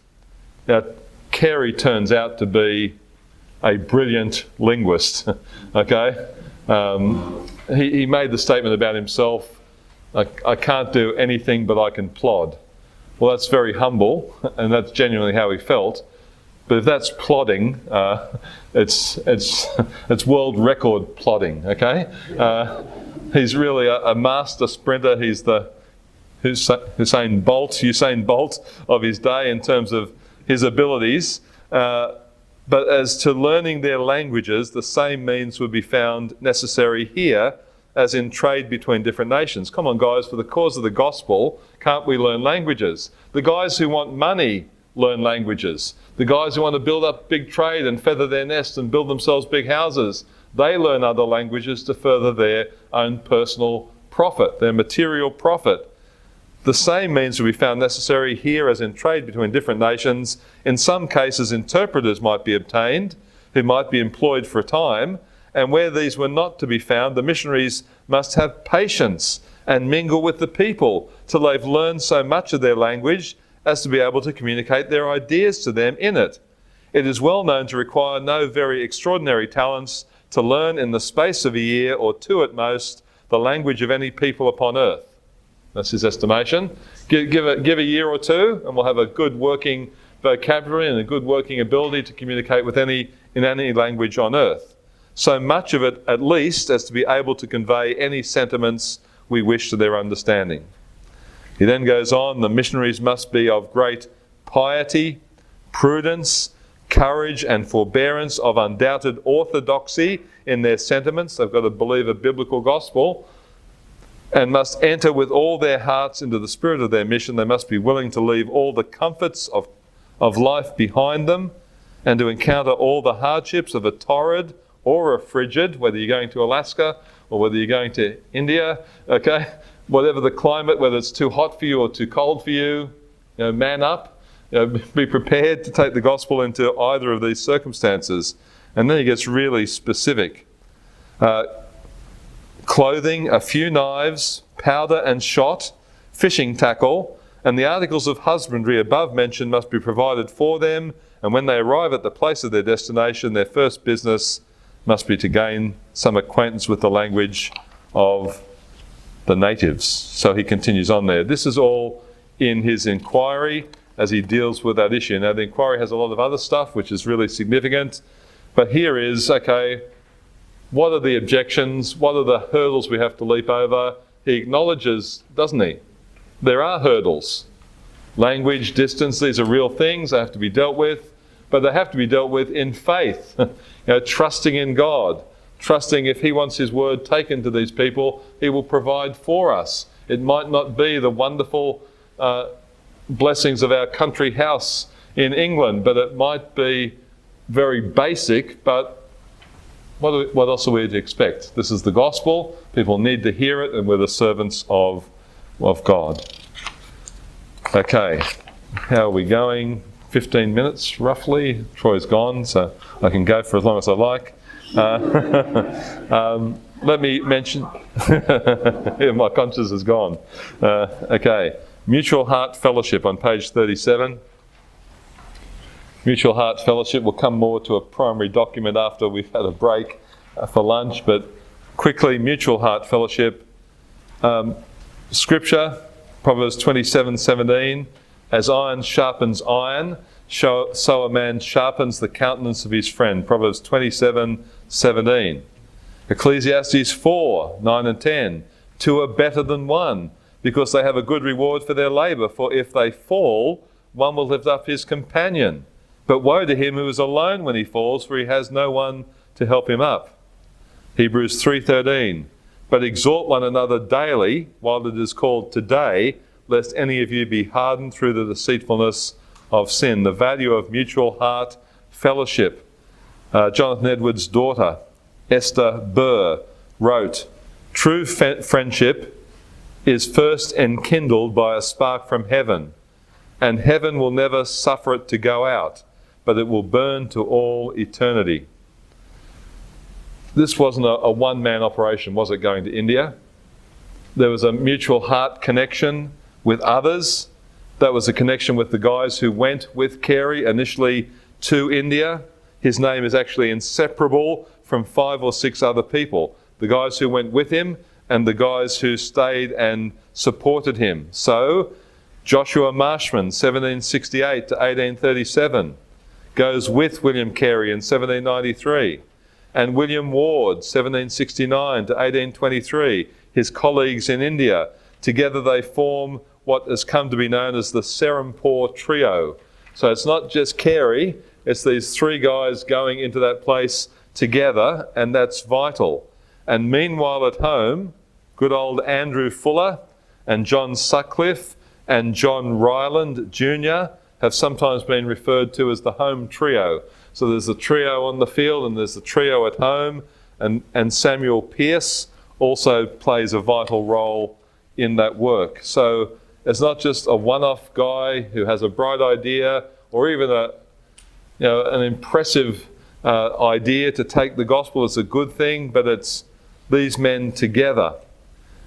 Now, Carey turns out to be a brilliant linguist. Okay, he made the statement about himself, I can't do anything but I can plod. Well, that's very humble, and that's genuinely how he felt. But if that's plodding, it's world record plodding. Okay, he's really a master sprinter. He's the Usain Bolt of his day in terms of his abilities. But as to learning their languages, the same means would be found necessary here as in trade between different nations. Come on, guys, for the cause of the gospel, can't we learn languages? The guys who want money learn languages. The guys who want to build up big trade and feather their nest and build themselves big houses, they learn other languages to further their own personal profit, their material profit. The same means will be found necessary here as in trade between different nations. In some cases, interpreters might be obtained, who might be employed for a time, and where these were not to be found, the missionaries must have patience and mingle with the people till they've learned so much of their language as to be able to communicate their ideas to them in it. It is well known to require no very extraordinary talents to learn in the space of a year or two at most the language of any people upon earth. That's his estimation. Give a year or two and we'll have a good working vocabulary and a good working ability to communicate with in any language on earth. So much of it, at least, as to be able to convey any sentiments we wish to their understanding. He then goes on, the missionaries must be of great piety, prudence, courage and forbearance, of undoubted orthodoxy in their sentiments. They've got to believe a biblical gospel and must enter with all their hearts into the spirit of their mission. They must be willing to leave all the comforts of life behind them and to encounter all the hardships of a torrid or a frigid, whether you're going to Alaska or whether you're going to India, okay? Whatever the climate, whether it's too hot for you or too cold for you, man up, be prepared to take the gospel into either of these circumstances. And then he gets really specific. Clothing, a few knives, powder and shot, fishing tackle, and the articles of husbandry above mentioned must be provided for them, and when they arrive at the place of their destination, their first business must be to gain some acquaintance with the language of the natives. So he continues on there. This is all in his inquiry as he deals with that issue. Now the inquiry has a lot of other stuff which is really significant, but here is, okay, what are the objections? What are the hurdles we have to leap over? He acknowledges, doesn't he? There are hurdles. Language, distance, these are real things. They have to be dealt with, but they have to be dealt with in faith. Trusting in God, trusting if he wants his word taken to these people, he will provide for us. It might not be the wonderful blessings of our country house in England, but it might be very basic, but what else are we to expect? This is the gospel. People need to hear it, and we're the servants of God. Okay, how are we going? 15 minutes roughly. Troy's gone, so I can go for as long as I like. Let me mention, my conscience is gone. Okay, Mutual Heart Fellowship on page 37. Mutual Heart Fellowship will come more to a primary document after we've had a break for lunch, but quickly, Mutual Heart Fellowship. Scripture, Proverbs 27:17, as iron sharpens iron, so a man sharpens the countenance of his friend. Proverbs 27:17. Ecclesiastes 4:9 and 10. Two are better than one, because they have a good reward for their labour. For if they fall, one will lift up his companion. But woe to him who is alone when he falls, for he has no one to help him up. Hebrews 3:13. But exhort one another daily, while it is called today, lest any of you be hardened through the deceitfulness of sin. The value of mutual heart fellowship. Jonathan Edwards' daughter, Esther Burr, wrote, "True friendship is first enkindled by a spark from heaven, and heaven will never suffer it to go out, but it will burn to all eternity." This wasn't a one-man operation, was it, going to India? There was a mutual heart connection with others. That was a connection with the guys who went with Carey initially to India. His name is actually inseparable from 5 or 6 other people. The guys who went with him and the guys who stayed and supported him. So, Joshua Marshman, 1768 to 1837, goes with William Carey in 1793. And William Ward, 1769 to 1823, his colleagues in India. Together they form what has come to be known as the Serampore Trio. So it's not just Carey, it's these 3 guys going into that place together, and that's vital. And meanwhile at home, good old Andrew Fuller and John Sutcliffe and John Ryland Jr. have sometimes been referred to as the home trio. So there's a trio on the field and there's a trio at home, and Samuel Pearce also plays a vital role in that work. So it's not just a one-off guy who has a bright idea or even an impressive idea to take the gospel. It's a good thing, but it's these men together.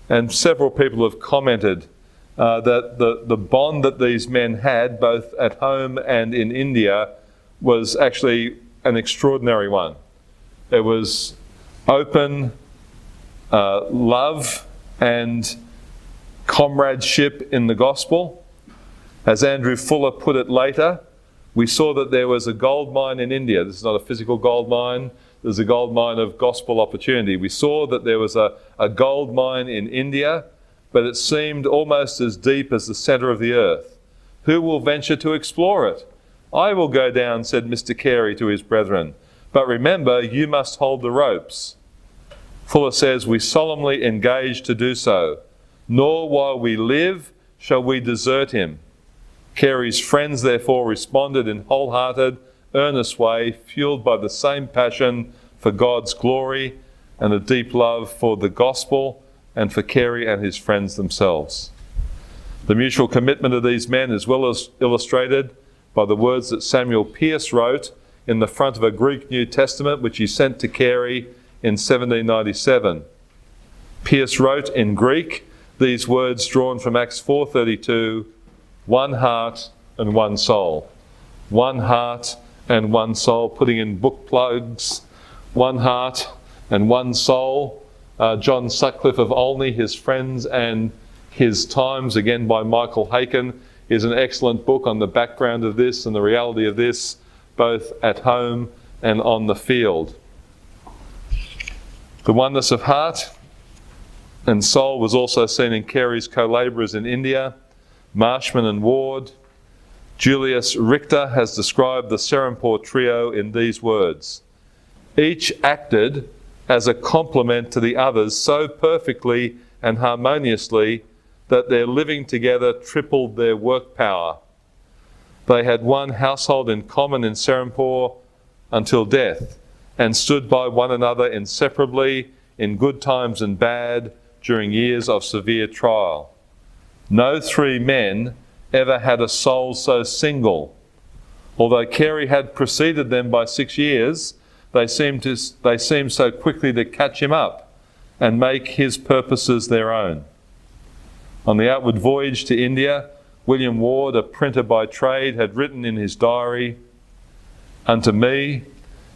And several people have commented that the bond that these men had, both at home and in India, was actually an extraordinary one. It was open love and comradeship in the gospel. As Andrew Fuller put it later, we saw that there was a gold mine in India. This is not a physical gold mine. There's a gold mine of gospel opportunity. We saw that there was a gold mine in India, but it seemed almost as deep as the centre of the earth. Who will venture to explore it? "I will go down," said Mr. Carey to his brethren. "But remember, you must hold the ropes." Fuller says, "We solemnly engage to do so. Nor while we live shall we desert him." Carey's friends therefore responded in wholehearted, earnest way, fueled by the same passion for God's glory and a deep love for the gospel and for Carey and his friends themselves. The mutual commitment of these men is well illustrated by the words that Samuel Pearce wrote in the front of a Greek New Testament which he sent to Carey in 1797. Pearce wrote in Greek these words drawn from Acts 4:32, "One heart and one soul." One heart and one soul, putting in book plugs, one heart and one soul. John Sutcliffe of Olney, his friends and his times, again by Michael Haken, is an excellent book on the background of this and the reality of this, both at home and on the field. The oneness of heart and soul was also seen in Carey's co-labourers in India, Marshman and Ward. Julius Richter has described the Serampore trio in these words: "Each acted as a complement to the others so perfectly and harmoniously that their living together tripled their work power. They had one household in common in Serampore until death, and stood by one another inseparably in good times and bad during years of severe trial. No 3 men ever had a soul so single. Although Kerry had preceded them by 6 years, they seemed so quickly to catch him up and make his purposes their own." On the outward voyage to India, William Ward, a printer by trade, had written in his diary, "Unto me,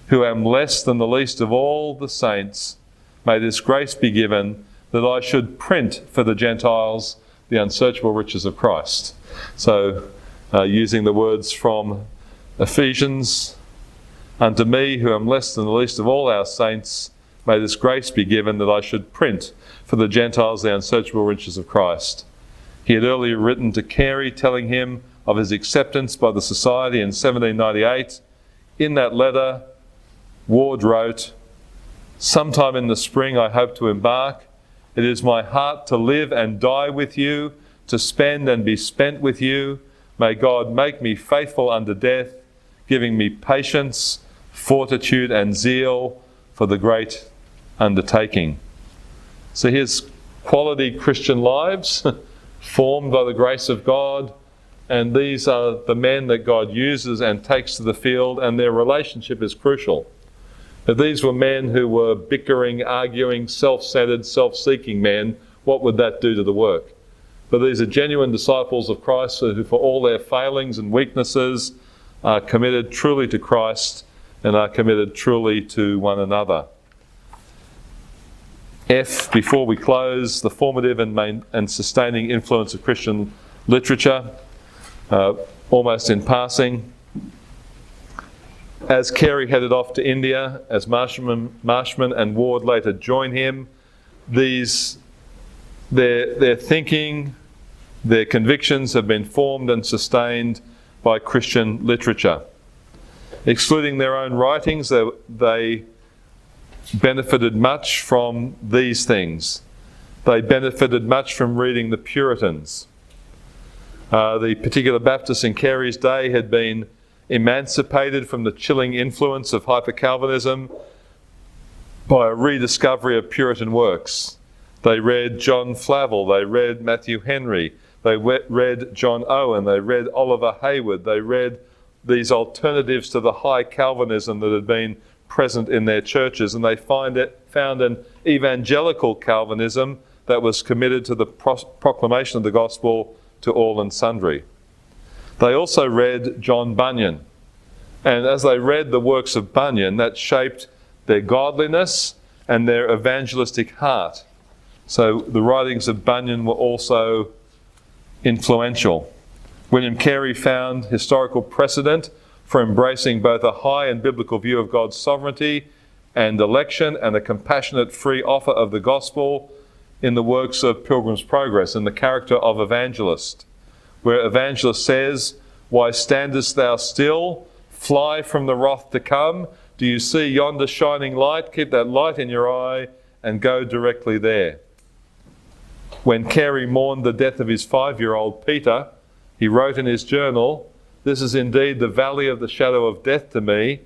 who am less than the least of all the saints, may this grace be given, that I should print for the Gentiles the unsearchable riches of Christ." So, using the words from Ephesians, "Unto me, who am less than the least of all our saints, may this grace be given, that I should print for the Gentiles the unsearchable riches of Christ." He had earlier written to Carey telling him of his acceptance by the Society in 1798. In that letter, Ward wrote, "Sometime in the spring I hope to embark, It is my heart to live and die with you, to spend and be spent with you. May God make me faithful unto death, giving me patience, fortitude and zeal for the great undertaking. So here's quality Christian lives formed by the grace of God, and these are the men that God uses and takes to the field, and their relationship is crucial. If these were men who were bickering, arguing, self-centered, self-seeking men, what would that do to the work? But these are genuine disciples of Christ who, for all their failings and weaknesses, are committed truly to Christ and are committed truly to one another. F, before we close, the formative and sustaining influence of Christian literature, almost in passing. As Carey headed off to India, as Marshman and Ward later join him, their thinking, their convictions have been formed and sustained by Christian literature. Excluding their own writings, they benefited much from these things. They benefited much from reading the Puritans. The particular Baptists in Carey's day had been emancipated from the chilling influence of hyper-Calvinism by a rediscovery of Puritan works. They read John Flavel, they read Matthew Henry, they read John Owen, they read Oliver Hayward, they read these alternatives to the high Calvinism that had been present in their churches, and they found an evangelical Calvinism that was committed to the proclamation of the gospel to all and sundry. They also read John Bunyan, and as they read the works of Bunyan, that shaped their godliness and their evangelistic heart. So the writings of Bunyan were also influential. William Carey found historical precedent for embracing both a high and biblical view of God's sovereignty and election and a compassionate free offer of the gospel in the works of Pilgrim's Progress, in the character of evangelist, where evangelist says, "Why standest thou still? Fly from the wrath to come. Do you see yonder shining light? Keep that light in your eye and go directly there." When Carey mourned the death of his 5-year-old Peter, he wrote in his journal, "This is indeed the valley of the shadow of death to me,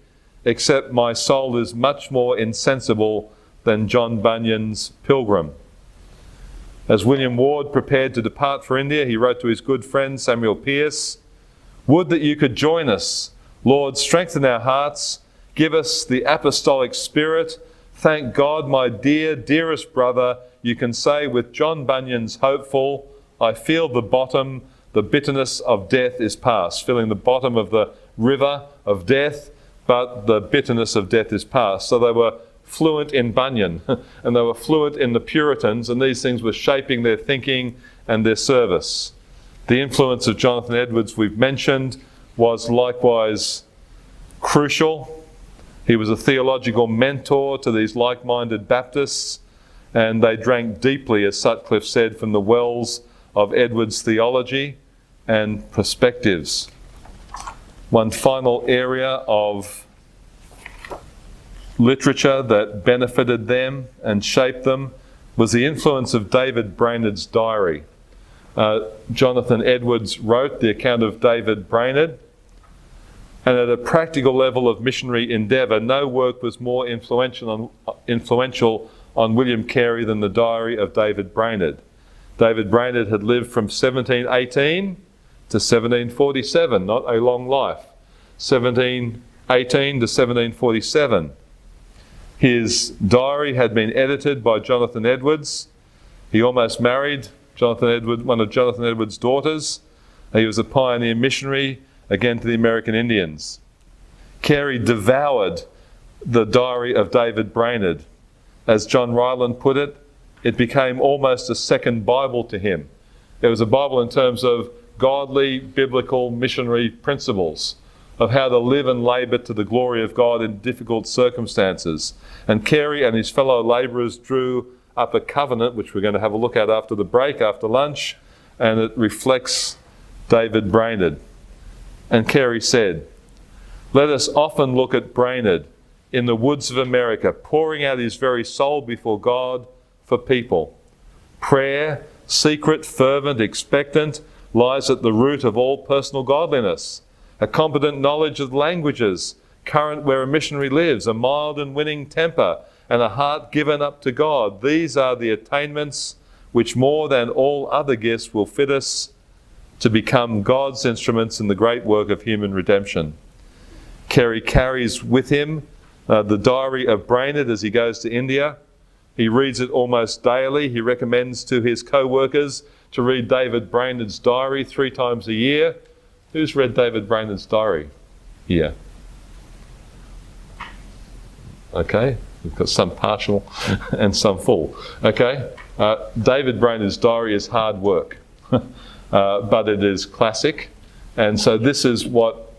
except my soul is much more insensible than John Bunyan's Pilgrim." As William Ward prepared to depart for India, he wrote to his good friend Samuel Pearce, "Would that you could join us. Lord, strengthen our hearts. Give us the apostolic spirit. Thank God, my dearest brother, you can say with John Bunyan's hopeful, I feel the bottom, the bitterness of death is past." Feeling the bottom of the river of death, but the bitterness of death is past. So they were fluent in Bunyan and they were fluent in the Puritans, and these things were shaping their thinking and their service. The influence of Jonathan Edwards we've mentioned was likewise crucial. He was a theological mentor to these like-minded Baptists, and they drank deeply, as Sutcliffe said, from the wells of Edwards' theology and perspectives. One final area of literature that benefited them and shaped them was the influence of David Brainerd's diary. Jonathan Edwards wrote the account of David Brainerd, and at a practical level of missionary endeavour, no work was more influential on William Carey than the diary of David Brainerd. David Brainerd had lived from 1718 to 1747, not a long life. 1718 to 1747. His diary had been edited by Jonathan Edwards. He almost married one of Jonathan Edwards' daughters. He was a pioneer missionary, again to the American Indians. Carey devoured the diary of David Brainerd. As John Ryland put it, it became almost a second Bible to him. It was a Bible in terms of godly, biblical, missionary principles of how to live and labour to the glory of God in difficult circumstances. And Carey and his fellow labourers drew up a covenant, which we're going to have a look at after the break, after lunch, and it reflects David Brainerd. And Carey said, "Let us often look at Brainerd in the woods of America, pouring out his very soul before God for people. Prayer, secret, fervent, expectant, lies at the root of all personal godliness. A competent knowledge of languages, current where a missionary lives, a mild and winning temper, and a heart given up to God. These are the attainments which more than all other gifts will fit us to become God's instruments in the great work of human redemption. Kerry carries with him the diary of Brainerd as he goes to India. He reads it almost daily. He recommends to his co-workers to read David Brainerd's diary 3 times a year. Who's read David Brainerd's diary here? Okay, we've got some partial and some full. Okay, David Brainerd's diary is hard work, but it is classic. And so this is what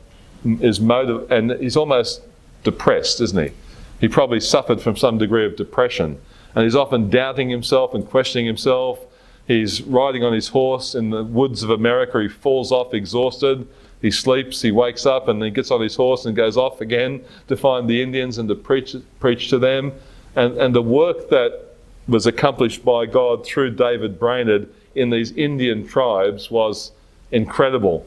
is and he's almost depressed, isn't he? He probably suffered from some degree of depression. And he's often doubting himself and questioning himself. He's riding on his horse in the woods of America. He falls off exhausted. He sleeps, he wakes up, and he gets on his horse and goes off again to find the Indians and to preach to them. And the work that was accomplished by God through David Brainerd in these Indian tribes was incredible.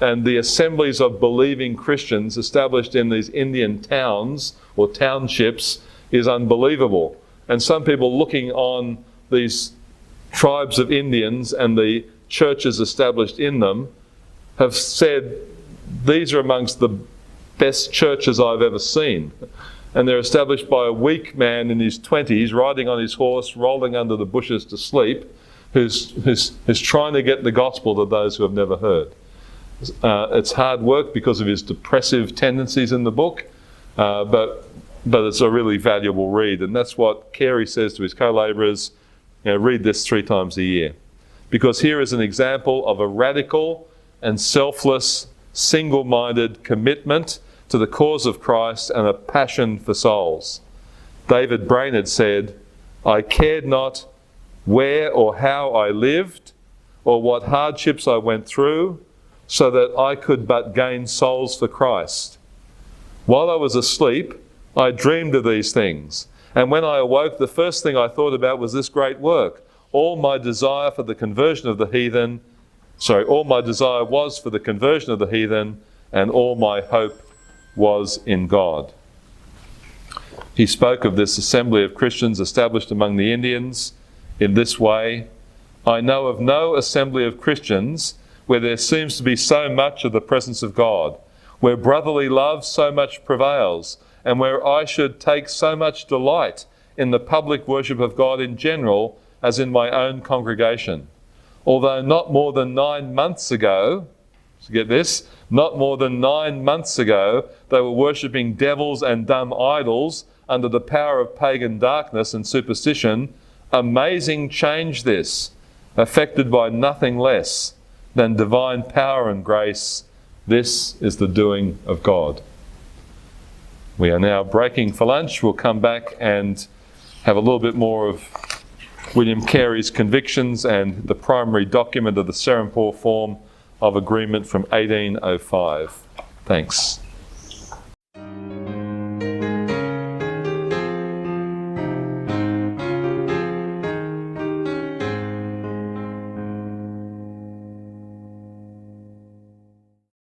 And the assemblies of believing Christians established in these Indian towns or townships is unbelievable. And some people looking on these tribes of Indians and the churches established in them have said, these are amongst the best churches I've ever seen. And they're established by a weak man in his 20s, riding on his horse, rolling under the bushes to sleep, who's trying to get the gospel to those who have never heard. It's hard work because of his depressive tendencies in the book, but it's a really valuable read. And that's what Carey says to his co-labourers, read this 3 times a year. Because here is an example of a radical and selfless, single-minded commitment to the cause of Christ and a passion for souls. David Brainerd said, "I cared not where or how I lived or what hardships I went through, so that I could but gain souls for Christ. While I was asleep, I dreamed of these things. And when I awoke, the first thing I thought about was this great work. All my desire was for the conversion of the heathen, and all my hope was in God." He spoke of this assembly of Christians established among the Indians in this way: "I know of no assembly of Christians where there seems to be so much of the presence of God, where brotherly love so much prevails, and where I should take so much delight in the public worship of God in general as in my own congregation. Although not more than 9 months ago," so get this, not more than 9 months ago, they were worshipping devils and dumb idols under the power of pagan darkness and superstition. Amazing change this, affected by nothing less than divine power and grace. This is the doing of God. We are now breaking for lunch. We'll come back and have a little bit more of William Carey's convictions and the primary document of the Serampore form of agreement from 1805. Thanks.